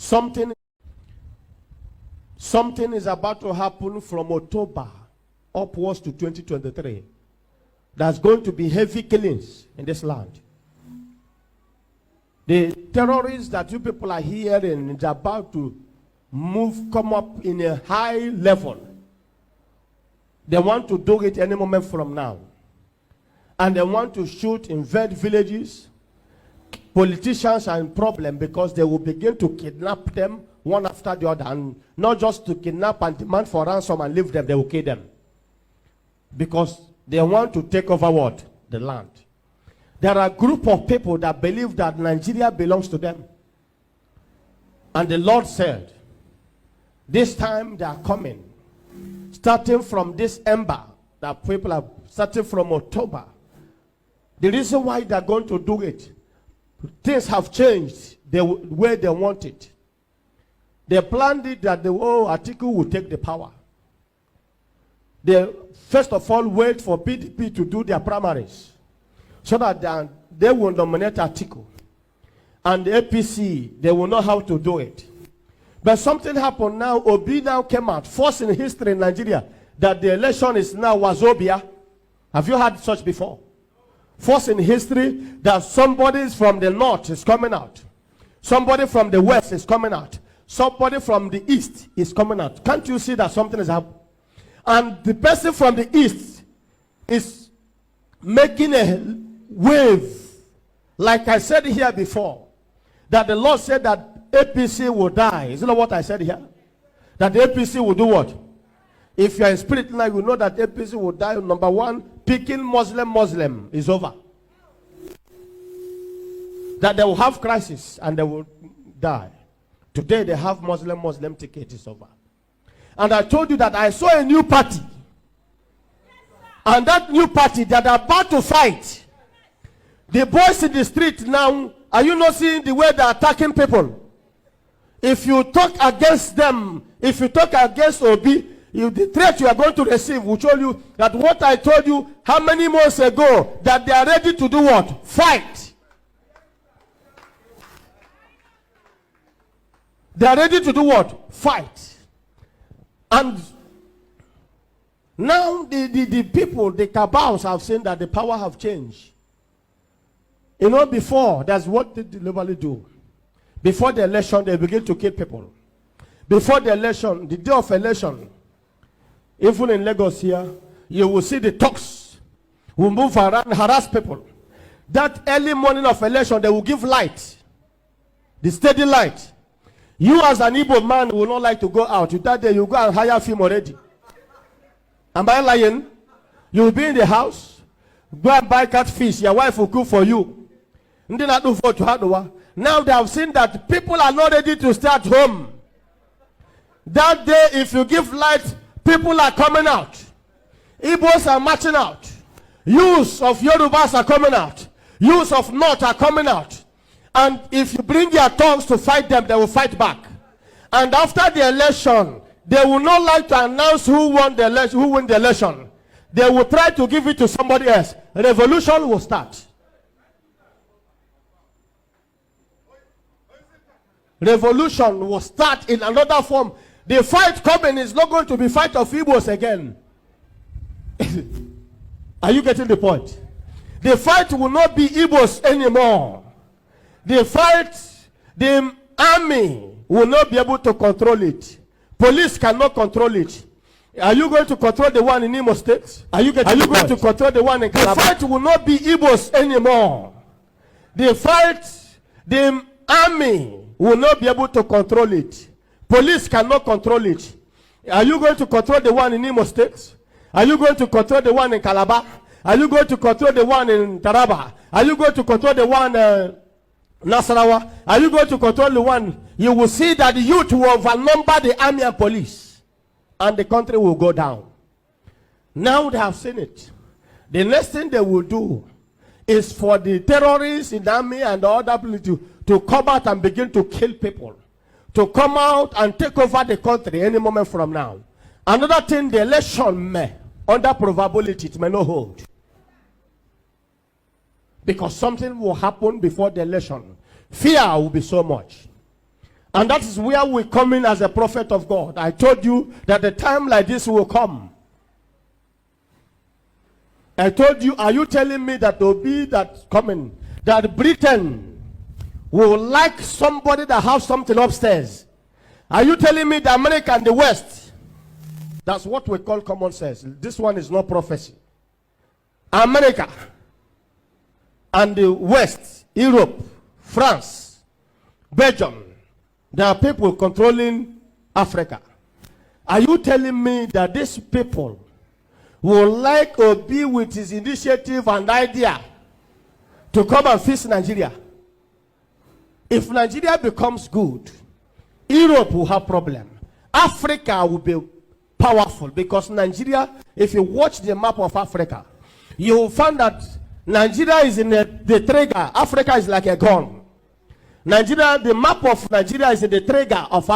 Something is about to happen from October upwards to 2023. There's going to be heavy killings in this land. The terrorists that you people are hearing is about to come up in a high level. They want to do it any moment from now. And they want to shoot, invade villages. Politicians are in problem because they will begin to kidnap them one after the other. And not just to kidnap and demand for ransom and leave them, they will kill them. Because they want to take over what? The land. There are a group of people that believe that Nigeria belongs to them. And the Lord said, this time they are coming. Starting from this ember that people are starting from October. The reason why they are going to do it, things have changed the way they want it. They planned it that the whole Atiku will take the power. They first of all wait for PDP to do their primaries so that they will nominate Atiku. And the APC, they will know how to do it. But something happened now. Obi now came out, first in history in Nigeria, that the election is now Wazobia. Have you heard such before? First in history that somebody from the north is coming out. Somebody from the west is coming out. Somebody from the east is coming out. Can't you see that something is happening? And the person from the east is making a wave. Like I said here before, that the Lord said that APC will die. Isn't that what I said here? That the APC will do what? If you are in spirit now, you know that APC will die. Number one, picking Muslim is over. That they will have crisis and they will die. Today they have Muslim ticket is over. And I told you that I saw a new party. And that new party that are about to fight. The boys in the street now, are you not seeing the way they are attacking people? If you talk against them, if you talk against Obi, the threat you are going to receive will show you that what I told you how many months ago, that they are ready to do what? Fight. They are ready to do what? Fight. And now the people, the cabals have seen that the power have changed. You know, before, that's what they deliberately do. Before the election, they begin to kill people. Before the election, the day of election, even in Lagos here, you will see the thugs will move around, harass people. That early morning of election, they will give light. The steady light. You as an Igbo man will not like to go out. That day you go and hire film already. Am I lying? You will be in the house. Go and buy catfish. Your wife will cook for you. Now they have seen that people are not ready to stay at home. That day, if you give light, people are coming out. Igbos are marching out. Youths of Yorubas are coming out. Youths of North are coming out. And if you bring your tongues to fight them, they will fight back. And after the election, they will not like to announce who won the election, who won the election. They will try to give it to somebody else. Revolution will start. Revolution will start in another form. The fight coming is not going to be fight of Igbos again. Are you getting the point? The fight will not be Igbos anymore. The fight, the army will not be able to control it. Police cannot control it. Are you going to control the one in Imo State? Are you going to control the one in Calabar? The fight will not be Igbos anymore. The fight, the army will not be able to control it. Police cannot control it. Are you going to control the one in Imo State? Are you going to control the one in Calabar? Are you going to control the one in Taraba? Are you going to control the one Nasarawa? Are you going to control the one? You will see that the youth will outnumber the army and police. And the country will go down. Now they have seen it. The next thing they will do is for the terrorists in the army and the other people to come out and begin to kill people. To come out and take over the country any moment from now. Another thing, the election may, under probability, it may not hold. Because something will happen before the election. Fear will be so much. And that is where we come in as a prophet of God. I told you that the time like this will come. I told you, are you telling me that there will be that coming, that Britain will like somebody that has something upstairs? Are you telling me that America and the West? That's what we call common sense. This one is not prophecy. America and the West, Europe, France, Belgium, there are people controlling Africa. Are you telling me that these people will like Obi with his initiative and idea to come and fix Nigeria? If Nigeria becomes good, Europe will have problem. Africa will be powerful because Nigeria, if you watch the map of Africa, you will find that Nigeria is in the trigger. Africa is like a gun. Nigeria, the map of Nigeria is in the trigger of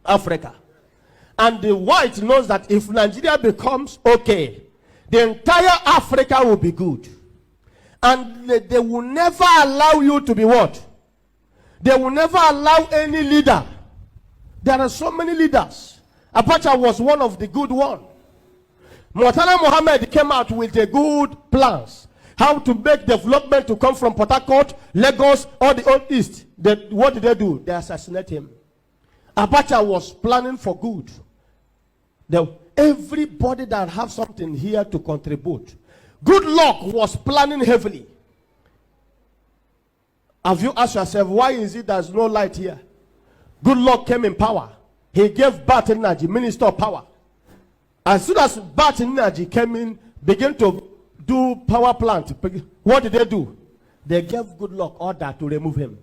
Africa. And the white knows that if Nigeria becomes okay, the entire Africa will be good. And they will never allow you to be what? They will never allow any leader. There are so many leaders. Abacha was one of the good ones. Murtala Mohammed came out with the good plans. How to make development to come from Port Harcourt, Lagos, or the Old East. What did they do? They assassinated him. Abacha was planning for good. Everybody that have something here to contribute. Good luck was planning heavily. Have you asked yourself, why is it there's no light here? Good luck came in power. He gave Bart Energy, Minister of Power. As soon as Bart Energy came in, began to do power plant. What did they do? They gave Good Luck order to remove him.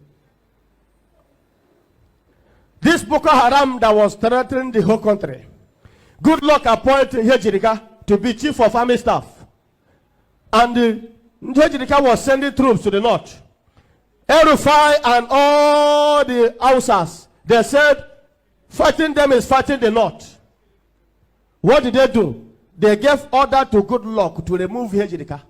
This Boko Haram that was threatening the whole country, Good Luck appointed Njejirika to be chief of army staff. And Njejirika was sending troops to the north. El-Rufai and all the Hausas, they said, fighting them is fighting the north. What did they do? They gave order to Good Luck to remove Njejirika.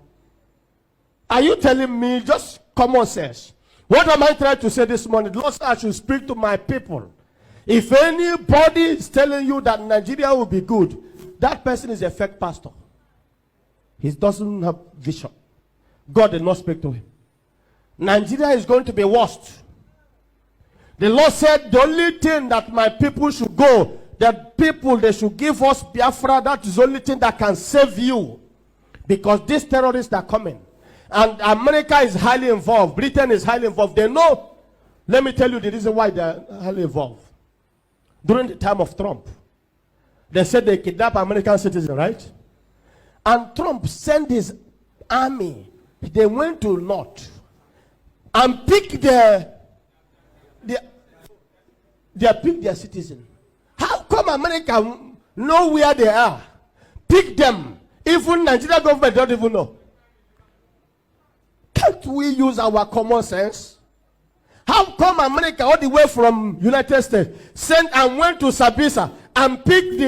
Are you telling me just common sense? What am I trying to say this morning? Lord, I should speak to my people. If anybody is telling you that Nigeria will be good, that person is a fake pastor. He doesn't have vision. God did not speak to him. Nigeria is going to be worst. The Lord said the only thing that my people should go, that people, they should give us Biafra. That is the only thing that can save you. Because these terrorists are coming. And America is highly involved. Britain is highly involved. They know. Let me tell you the reason why they are highly involved. During the time of Trump, they said they kidnapped American citizens, right? And Trump sent his army. They went to North and picked their citizens. How come America know where they are? Pick them. Even Nigeria government don't even know. Can't we use our common sense? How come America all the way from United States sent and went to Sabisa and picked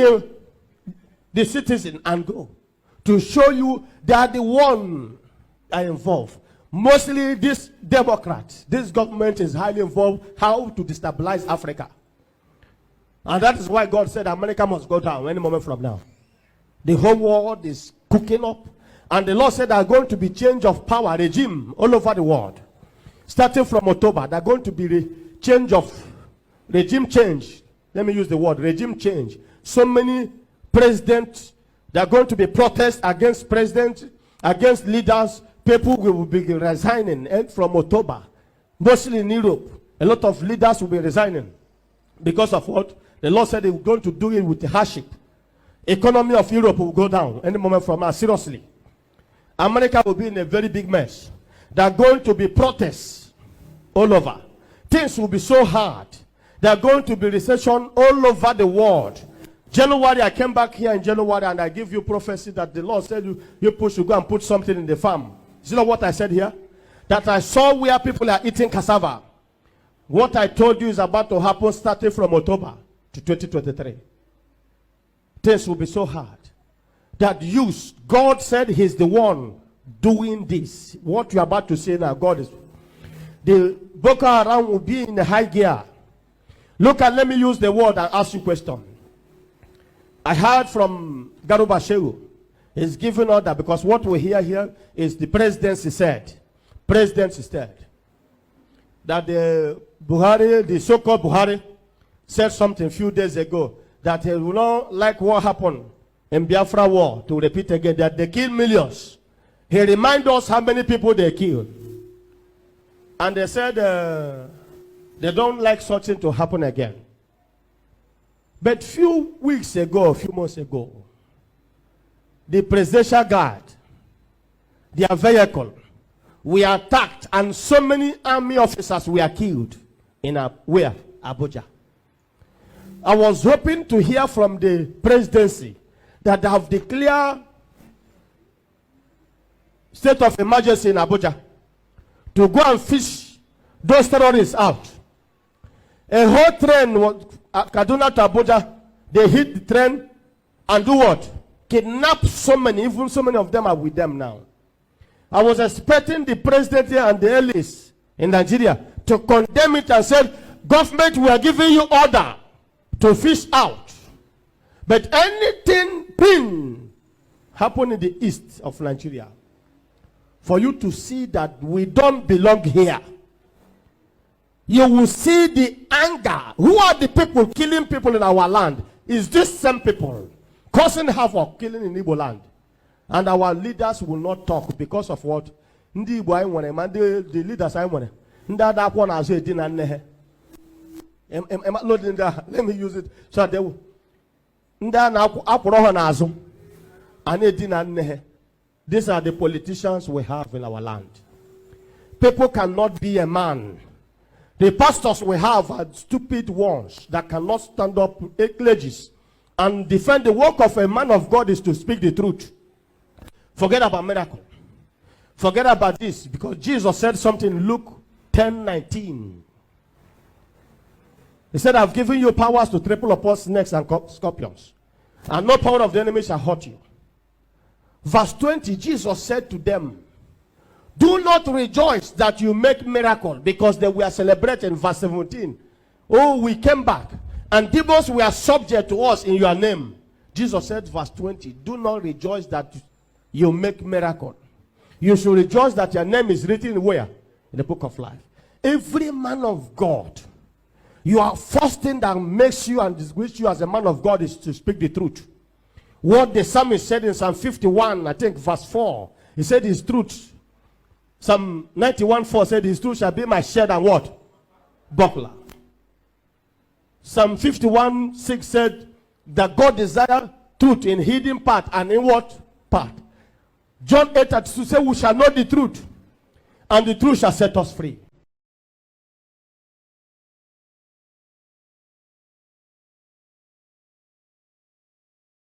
the citizen and go? To show you they are the one are involved. Mostly this Democrats, this government is highly involved how to destabilize Africa. And that is why God said America must go down any moment from now. The whole world is cooking up. And the Lord said there are going to be change of power, regime all over the world. Starting from October, there are going to be regime change. Let me use the word, regime change. So many presidents, there are going to be protests against presidents, against leaders. People will be resigning from October. Mostly in Europe, a lot of leaders will be resigning. Because of what? The Lord said they were going to do it with hardship. Economy of Europe will go down any moment from now, seriously. America will be in a very big mess. There are going to be protests all over. Things will be so hard. There are going to be recession all over the world. January, I came back here in January and I give you prophecy that the Lord said you should go and put something in the farm. Is that what I said here? That I saw where people are eating cassava. What I told you is about to happen starting from October to 2023. Things will be so hard. That God said he's the one doing this. What you're about to say now, God is. The Boko Haram will be in the high gear. Look at, let me use the word and ask you a question. I heard from Garuba Shehu. He's giving order because what we hear here is the presidency said. Presidency said that the Buhari, the so-called Buhari, said something a few days ago that he will not like what happened in Biafra war to repeat again, that they killed millions. He reminded us how many people they killed. And they said they don't like such thing to happen again. But few weeks ago, a few months ago, the presidential guard, their vehicle, were attacked and so many army officers were killed in where? Abuja. I was hoping to hear from the presidency that they have declared state of emergency in Abuja to go and fish those terrorists out. A whole train was Kaduna to Abuja. They hit the train and do what? Kidnap so many, even so many of them are with them now. I was expecting the president and the elites in Nigeria to condemn it and say, government, we are giving you order to fish out. But anything happen in the east of Nigeria, for you to see that we don't belong here, you will see the anger. Who are the people killing people in our land? Is this same people causing havoc, killing in Igbo land? And our leaders will not talk because of what? The leaders I want. Let me use it so they will. These are the politicians we have in our land. People cannot be a man. The pastors we have are stupid ones that cannot stand up clergies and defend. The work of a man of God is to speak the truth. Forget about miracle. Forget about this, because Jesus said something in Luke 10:19. He said, I've given you powers to trample upon snakes and scorpions, and no power of the enemy shall hurt you. Verse 20, Jesus said to them, do not rejoice that you make miracle, because they were celebrating. Verse 17, oh, we came back, and demons were subject to us in your name. Jesus said, verse 20, do not rejoice that you make miracle. You should rejoice that your name is written where? In the book of life. Every man of God, your first thing that makes you and distinguishes you as a man of God is to speak the truth. What the psalmist said in Psalm 51, I think verse 4, he said his truth. Psalm 91:4 said his truth shall be my shield and what? Buckler. Psalm 51:6 said that God desires truth in hidden part and in what part? John 8:32 said we shall know the truth, and the truth shall set us free.